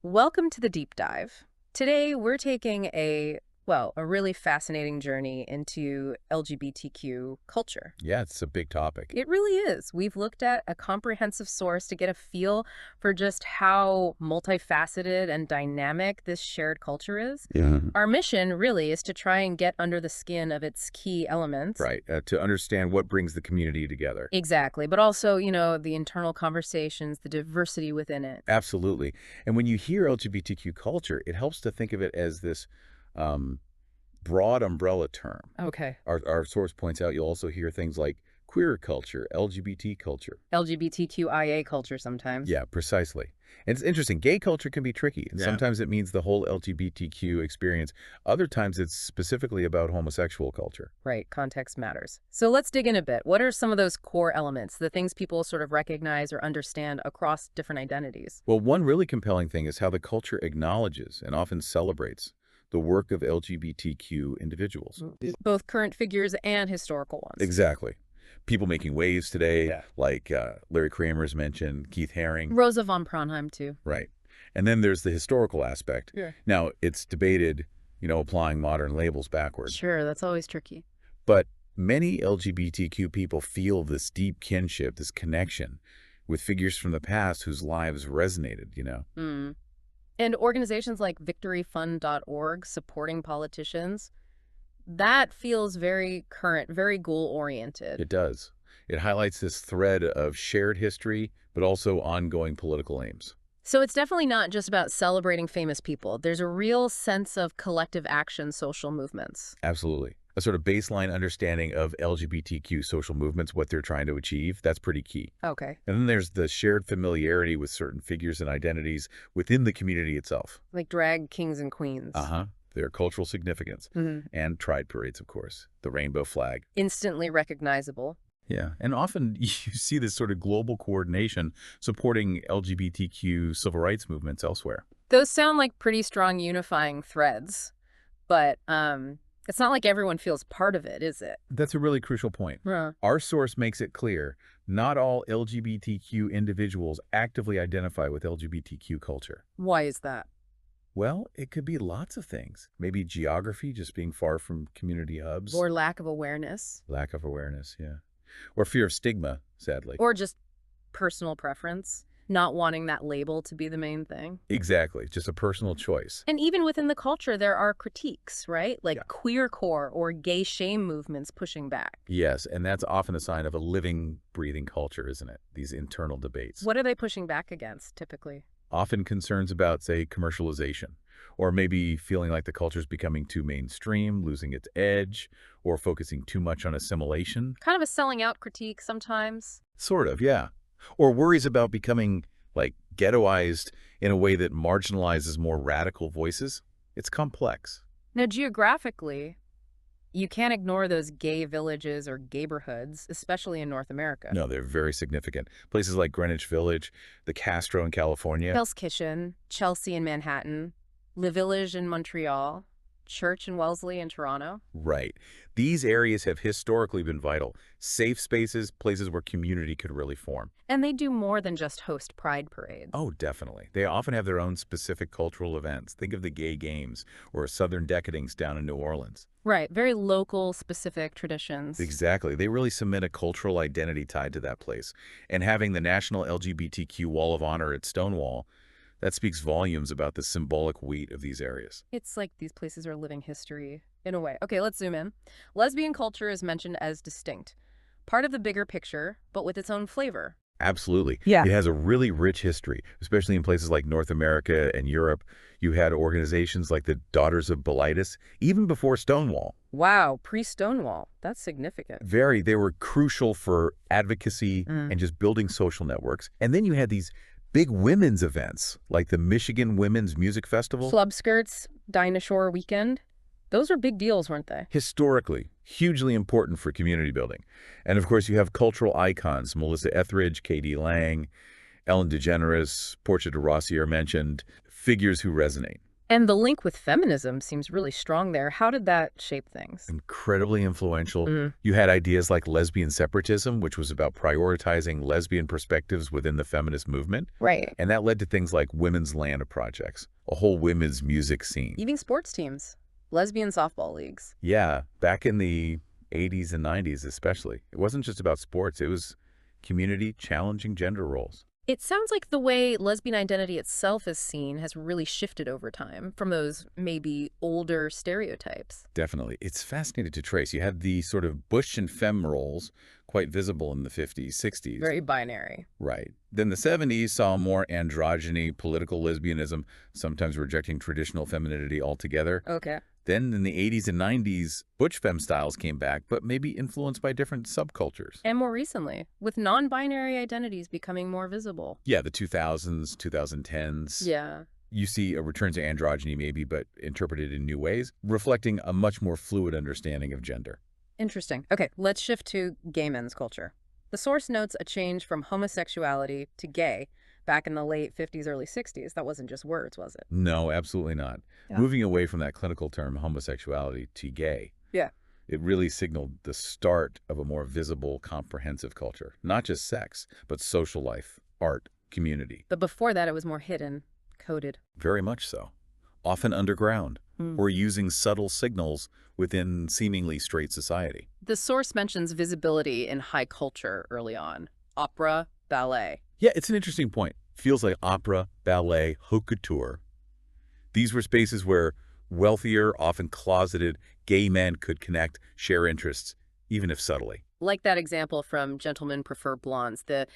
Welcome to the deep dive. Today, we're taking a really fascinating journey into LGBTQ culture. Yeah, it's a big topic. It really is. We've looked at a comprehensive source to get a feel for just how multifaceted and dynamic this shared culture is. Yeah. Our mission really is to try and get under the skin of its key elements. Right. To understand what brings the community together. Exactly. But also, the internal conversations, the diversity within it. Absolutely. And when you hear LGBTQ culture, it helps to think of it as this broad umbrella term. Okay. Our source points out you'll also hear things like queer culture, LGBT culture. LGBTQIA culture sometimes. Yeah, precisely. And it's interesting. Gay culture can be tricky. And sometimes it means the whole LGBTQ experience. Other times it's specifically about homosexual culture. Right, context matters. So let's dig in a bit. What are some of those core elements, the things people sort of recognize or understand across different identities? Well, one really compelling thing is how the culture acknowledges and often celebrates the work of LGBTQ individuals. Both current figures and historical ones. Exactly. People making waves today, Yeah. like Larry Kramer's mentioned, Keith Haring. Rosa von Braunheim, too. Right. And then there's the historical aspect. Yeah. Now, it's debated, applying modern labels backwards. Sure, that's always tricky. But many LGBTQ people feel this deep kinship, this connection with figures from the past whose lives resonated. Mm. And organizations like victoryfund.org supporting politicians, that feels very current, very goal-oriented. It does. It highlights this thread of shared history, but also ongoing political aims. So it's definitely not just about celebrating famous people. There's a real sense of collective action social movements. Absolutely. A sort of baseline understanding of LGBTQ social movements, what they're trying to achieve, that's pretty key. Okay. And then there's the shared familiarity with certain figures and identities within the community itself. Like drag kings and queens. Uh-huh. Their cultural significance. And pride parades, of course. The rainbow flag. Instantly recognizable. Yeah. And often you see this sort of global coordination supporting LGBTQ civil rights movements elsewhere. Those sound like pretty strong unifying threads, but it's not like everyone feels part of it, is it? That's a really crucial point. Huh. Our source makes it clear not all LGBTQ individuals actively identify with LGBTQ culture. Why is that? Well, it could be lots of things. Maybe geography, just being far from community hubs. Or lack of awareness. Lack of awareness, yeah. Or fear of stigma, sadly. Or just personal preference, not wanting that label to be the main thing. Exactly, just a personal choice. And even within the culture, there are critiques, right? Like Yeah. queercore or gay shame movements pushing back. Yes, and that's often a sign of a living, breathing culture, isn't it? These internal debates. What are they pushing back against, typically? Often concerns about, say, commercialization, or maybe feeling like the culture's becoming too mainstream, losing its edge, or focusing too much on assimilation. Kind of a selling out critique sometimes. Sort of, yeah. Or worries about becoming, like, ghettoized in a way that marginalizes more radical voices. It's complex. Now, geographically, you can't ignore those gay villages or gayborhoods, especially in North America. No, they're very significant. Places like Greenwich Village, the Castro in California. Hell's Kitchen, Chelsea in Manhattan, Le Village in Montreal, Church in Wellesley in Toronto. Right. These areas have historically been vital. Safe spaces, places where community could really form. And they do more than just host pride parades. Oh, definitely. They often have their own specific cultural events. Think of the Gay Games or Southern Decadence down in New Orleans. Right, very local, specific traditions. Exactly. They really cement a cultural identity tied to that place. And having the National LGBTQ Wall of Honor at Stonewall, that speaks volumes about the symbolic weight of these areas. It's like these places are living history, in a way. Okay, let's zoom in. Lesbian culture is mentioned as distinct. Part of the bigger picture, but with its own flavor. Absolutely. Yeah. It has a really rich history, especially in places like North America and Europe. You had organizations like the Daughters of Bilitis, even before Stonewall. Wow, pre-Stonewall. That's significant. They were crucial for advocacy and just building social networks. And then you had these big women's events, like the Michigan Women's Music Festival. Flub skirts, Dinosaur Weekend. Those were big deals, weren't they? Historically, hugely important for community building. And of course, you have cultural icons, Melissa Etheridge, K.D. Lang, Ellen DeGeneres, Portia de Rossi are mentioned, figures who resonate. And the link with feminism seems really strong there. How did that shape things? Incredibly influential. Mm, You had ideas like lesbian separatism, which was about prioritizing lesbian perspectives within the feminist movement. right. And that led to things like women's land projects, a whole women's music scene. Even sports teams, lesbian softball leagues. Yeah, back in the 80s and 90s especially. It wasn't just about sports. It was community challenging gender roles. It sounds like the way lesbian identity itself is seen has really shifted over time from those maybe older stereotypes. Definitely. It's fascinating to trace. You had the sort of butch and femme roles quite visible in the 50s, 60s. Very binary. Right. Then the 70s saw more androgyny, political lesbianism, sometimes rejecting traditional femininity altogether. Okay. Then in the 80s and 90s, butch femme styles came back, but maybe influenced by different subcultures. And more recently, with non-binary identities becoming more visible. Yeah, the 2000s, 2010s. Yeah. You see a return to androgyny maybe, but interpreted in new ways, reflecting a much more fluid understanding of gender. Interesting. Okay, let's shift to gay men's culture. The source notes a change from homosexuality to gay back in the late 50s, early 60s. That wasn't just words, was it? No, absolutely not. Yeah. Moving away from that clinical term homosexuality to gay, Yeah. it really signaled the start of a more visible, comprehensive culture. Not just sex, but social life, art, community. But before that, it was more hidden, coded. Very much so. Often underground, Mm. or using subtle signals within seemingly straight society. The source mentions visibility in high culture early on. Opera, ballet. Yeah, it's an interesting point. Feels like opera, ballet, haute couture. These were spaces where wealthier, often closeted, gay men could connect, share interests, even if subtly. Like that example from Gentlemen Prefer Blondes, the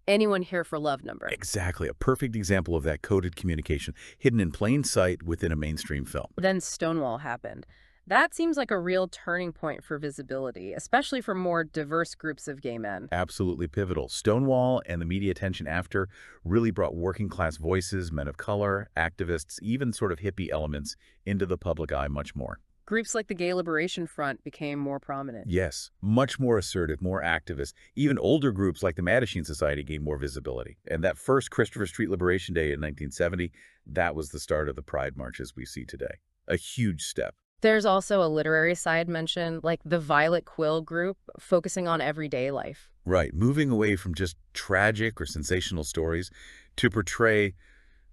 anyone here for love number. Exactly, a perfect example of that coded communication, hidden in plain sight within a mainstream film. Then Stonewall happened. That seems like a real turning point for visibility, especially for more diverse groups of gay men. Absolutely pivotal. Stonewall and the media attention after really brought working-class voices, men of color, activists, even sort of hippie elements into the public eye much more. Groups like the Gay Liberation Front became more prominent. Yes, much more assertive, more activist. Even older groups like the Mattachine Society gained more visibility. And that first Christopher Street Liberation Day in 1970, that was the start of the Pride marches we see today. A huge step. There's also a literary side mentioned, like the Violet Quill group, focusing on everyday life. Right, moving away from just tragic or sensational stories to portray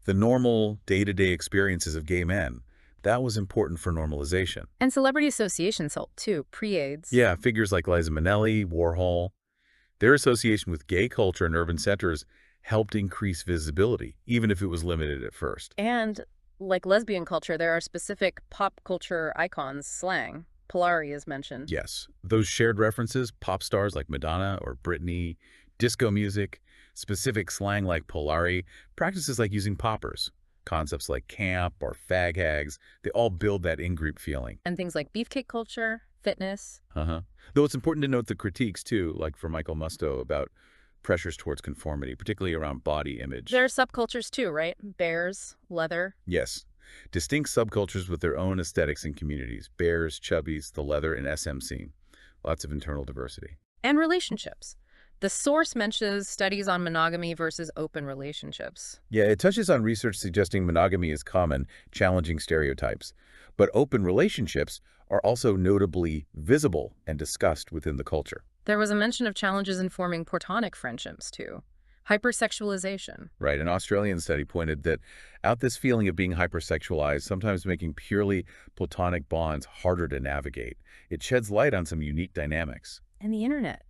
the normal day-to-day experiences of gay men. That was important for normalization. And celebrity associations helped too, pre-AIDS. Yeah, figures like Liza Minnelli, Warhol, their association with gay culture in urban centers helped increase visibility, even if it was limited at first. And like lesbian culture, there are specific pop culture icons, slang. Polari is mentioned. Yes, those shared references, pop stars like Madonna or Britney, disco music, specific slang like Polari, practices like using poppers, concepts like camp or fag hags, they all build that in-group feeling. And things like beefcake culture, fitness. Though it's important to note the critiques, too, like for Michael Musto, about pressures towards conformity, particularly around body image. There are subcultures too, right? Bears, leather. Yes. Distinct subcultures with their own aesthetics and communities. Bears, chubbies, the leather, and SM scene. Lots of internal diversity. And relationships. The source mentions studies on monogamy versus open relationships. Yeah, it touches on research suggesting monogamy is common, challenging stereotypes. But open relationships are also notably visible and discussed within the culture. There was a mention of challenges in forming platonic friendships too. Hypersexualization. Right, an Australian study pointed that out this feeling of being hypersexualized, sometimes making purely platonic bonds harder to navigate. It sheds light on some unique dynamics. And the internet.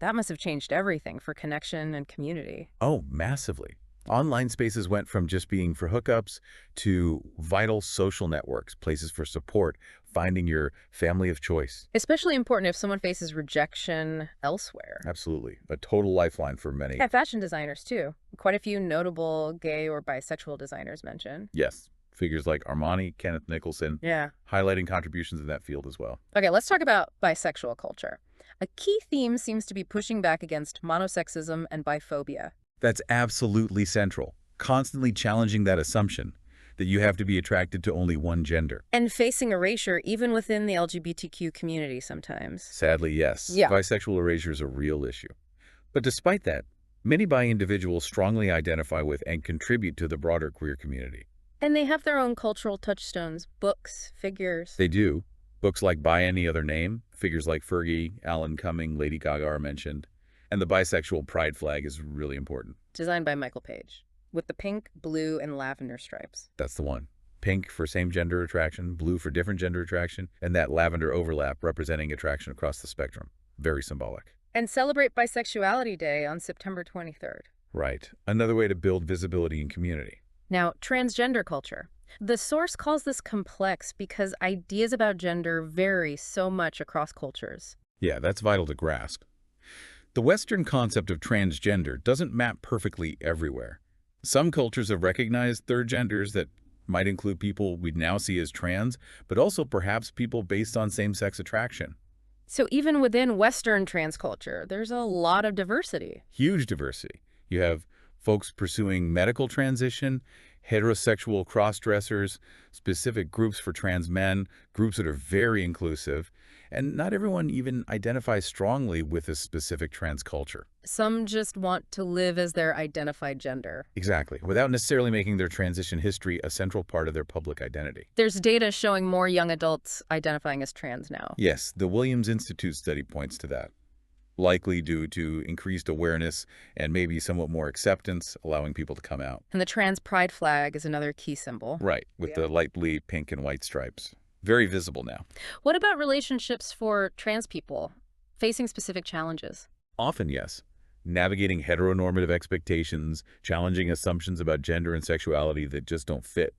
That must have changed everything for connection and community. Oh, massively. Online spaces went from just being for hookups to vital social networks, places for support, finding your family of choice. Especially important if someone faces rejection elsewhere. Absolutely. A total lifeline for many. Yeah, fashion designers too. Quite a few notable gay or bisexual designers mentioned. Yes. Figures like Armani, Kenneth Nicholson, Yeah. highlighting contributions in that field as well. Okay, let's talk about bisexual culture. A key theme seems to be pushing back against monosexism and biphobia. That's absolutely central. Constantly challenging that assumption that you have to be attracted to only one gender. And facing erasure even within the LGBTQ community sometimes. Sadly, yes. Yeah. Bisexual erasure is a real issue. But despite that, many bi individuals strongly identify with and contribute to the broader queer community. And they have their own cultural touchstones, books, figures. They do. Books like By Any Other Name, figures like Fergie, Alan Cumming, Lady Gaga are mentioned. And the bisexual pride flag is really important. Designed by Michael Page, with the pink, blue, and lavender stripes. That's the one. Pink for same-gender attraction, blue for different gender attraction, and that lavender overlap representing attraction across the spectrum. Very symbolic. And celebrate Bisexuality Day on September 23rd. Right. Another way to build visibility in community. Now, transgender culture. The source calls this complex because ideas about gender vary so much across cultures. Yeah, that's vital to grasp. The Western concept of transgender doesn't map perfectly everywhere. Some cultures have recognized third genders that might include people we'd now see as trans, but also perhaps people based on same-sex attraction. So even within Western trans culture, there's a lot of diversity. Huge diversity. You have folks pursuing medical transition, heterosexual cross-dressers, specific groups for trans men, groups that are very inclusive, and not everyone even identifies strongly with a specific trans culture. Some just want to live as their identified gender. Exactly, without necessarily making their transition history a central part of their public identity. There's data showing more young adults identifying as trans now. Yes, the Williams Institute study points to that, likely due to increased awareness and maybe somewhat more acceptance, allowing people to come out. And the trans pride flag is another key symbol. Right, with the lightly pink and white stripes. Very visible now. What about relationships for trans people facing specific challenges? Often, yes. Navigating heteronormative expectations, challenging assumptions about gender and sexuality that just don't fit.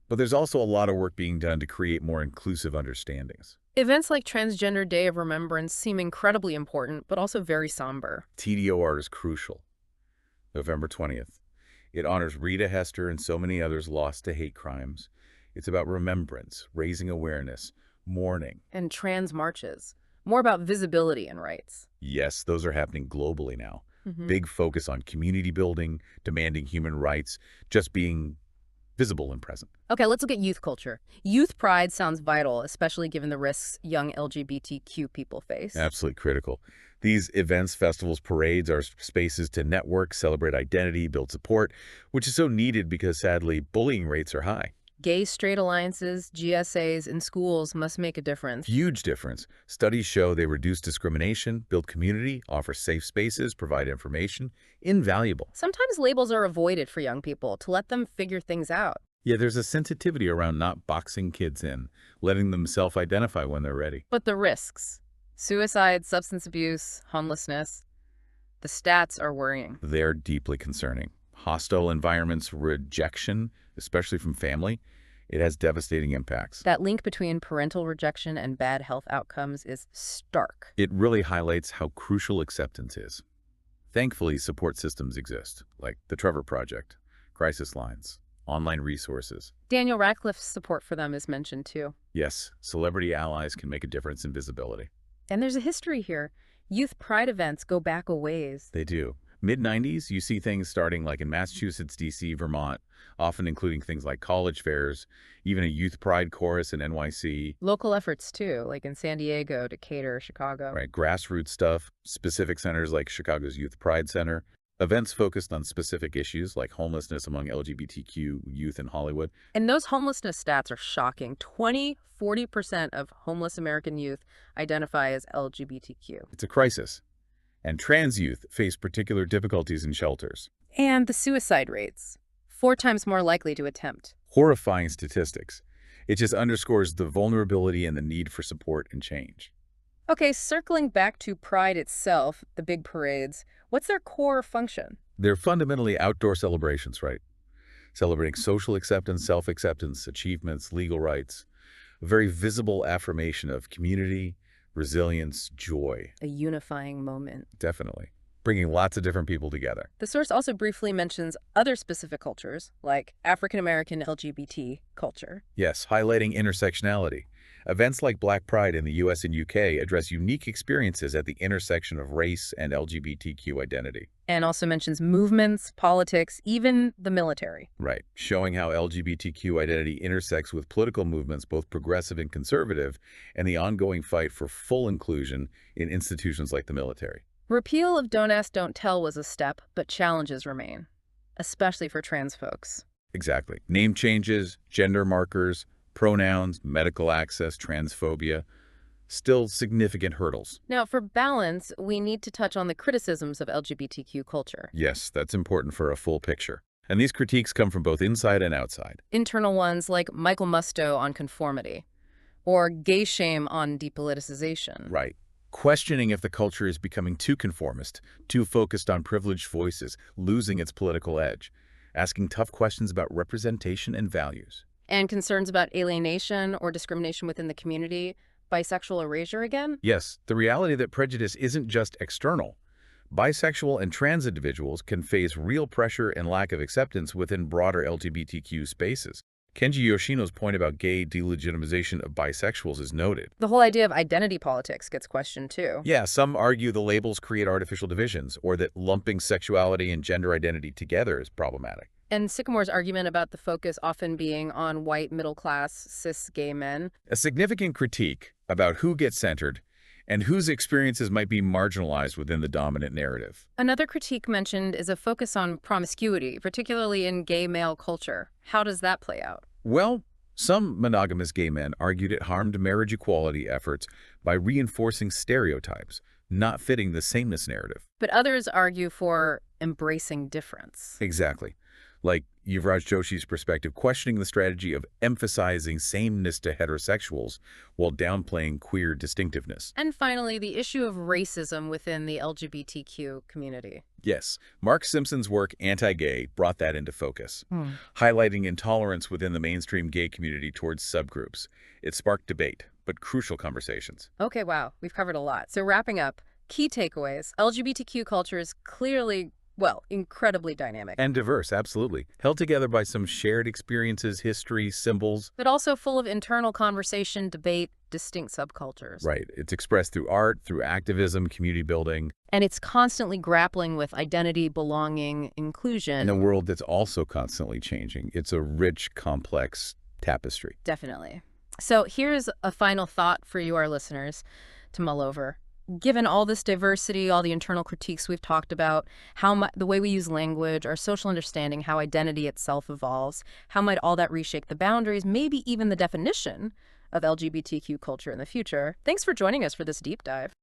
But there's also a lot of work being done to create more inclusive understandings. Events like Transgender Day of Remembrance seem incredibly important, but also very somber. TDOR is crucial. November 20th. It honors Rita Hester and so many others lost to hate crimes. It's about remembrance, raising awareness, mourning. And trans marches. More about visibility and rights. Yes, those are happening globally now. Mm-hmm. Big focus on community building, demanding human rights, just being visible and present. Okay, let's look at youth culture. Youth pride sounds vital, especially given the risks young LGBTQ people face. Absolutely critical. These events, festivals, parades are spaces to network, celebrate identity, build support, which is so needed because, sadly, bullying rates are high. Gay-straight alliances, GSAs, in schools must make a difference. Huge difference. Studies show they reduce discrimination, build community, offer safe spaces, provide information. Invaluable. Sometimes labels are avoided for young people to let them figure things out. Yeah, there's a sensitivity around not boxing kids in, letting them self-identify when they're ready. But the risks, suicide, substance abuse, homelessness, the stats are worrying. They're deeply concerning. Hostile environments, rejection, especially from family, it has devastating impacts. That link between parental rejection and bad health outcomes is stark. It really highlights how crucial acceptance is. Thankfully, support systems exist, like the Trevor Project, crisis lines, online resources. Daniel Radcliffe's support for them is mentioned too. Yes, celebrity allies can make a difference in visibility. And there's a history here. Youth pride events go back a ways. They do. Mid-90s, you see things starting like in Massachusetts, D.C., Vermont, often including things like college fairs, even a youth pride chorus in NYC. Local efforts too, like in San Diego, Decatur, Chicago. Right, grassroots stuff, specific centers like Chicago's Youth Pride Center, events focused on specific issues like homelessness among LGBTQ youth in Hollywood. And those homelessness stats are shocking. 40% of homeless American youth identify as LGBTQ. It's a crisis. And trans youth face particular difficulties in shelters. And the suicide rates, 4 times more likely to attempt. Horrifying statistics. It just underscores the vulnerability and the need for support and change. Okay, circling back to Pride itself, the big parades, what's their core function? They're fundamentally outdoor celebrations, right? Celebrating social acceptance, self-acceptance, achievements, legal rights. A very visible affirmation of community, resilience, joy. A unifying moment. Definitely. Bringing lots of different people together. The source also briefly mentions other specific cultures, like African-American LGBT culture. Yes, highlighting intersectionality. Events like Black Pride in the US and UK address unique experiences at the intersection of race and LGBTQ identity. And also mentions movements, politics, even the military. Right, showing how LGBTQ identity intersects with political movements, both progressive and conservative, and the ongoing fight for full inclusion in institutions like the military. Repeal of Don't Ask, Don't Tell was a step, but challenges remain, especially for trans folks. Exactly. Name changes, gender markers, pronouns, medical access, transphobia, still significant hurdles. Now, for balance, we need to touch on the criticisms of LGBTQ culture. Yes, that's important for a full picture. And these critiques come from both inside and outside. Internal ones like Michael Musto on conformity, or gay shame on depoliticization. Right. Questioning if the culture is becoming too conformist, too focused on privileged voices, losing its political edge. Asking tough questions about representation and values. And concerns about alienation or discrimination within the community, bisexual erasure again? Yes, the reality that prejudice isn't just external. Bisexual and trans individuals can face real pressure and lack of acceptance within broader LGBTQ spaces. Kenji Yoshino's point about gay delegitimization of bisexuals is noted. The whole idea of identity politics gets questioned too. Yeah, some argue the labels create artificial divisions, or that lumping sexuality and gender identity together is problematic. And Sycamore's argument about the focus often being on white, middle-class, cis gay men. A significant critique about who gets centered and whose experiences might be marginalized within the dominant narrative. Another critique mentioned is a focus on promiscuity, particularly in gay male culture. How does that play out? Well, some monogamous gay men argued it harmed marriage equality efforts by reinforcing stereotypes, not fitting the sameness narrative. But others argue for embracing difference. Exactly. Like Yuvraj Joshi's perspective, questioning the strategy of emphasizing sameness to heterosexuals while downplaying queer distinctiveness. And finally, the issue of racism within the LGBTQ community. Yes, Mark Simpson's work, Anti-Gay, brought that into focus, highlighting intolerance within the mainstream gay community towards subgroups. It sparked debate, but crucial conversations. Okay, wow, we've covered a lot. So wrapping up, key takeaways. LGBTQ culture is clearly, well, incredibly dynamic. And diverse, absolutely. Held together by some shared experiences, history, symbols. But also full of internal conversation, debate, distinct subcultures. Right. It's expressed through art, through activism, community building. And it's constantly grappling with identity, belonging, inclusion. In a world that's also constantly changing. It's a rich, complex tapestry. Definitely. So here's a final thought for you, our listeners, to mull over. Given all this diversity, all the internal critiques we've talked about, the way we use language, our social understanding, how identity itself evolves, how might all that reshape the boundaries, maybe even the definition of LGBTQ culture in the future? Thanks for joining us for this deep dive.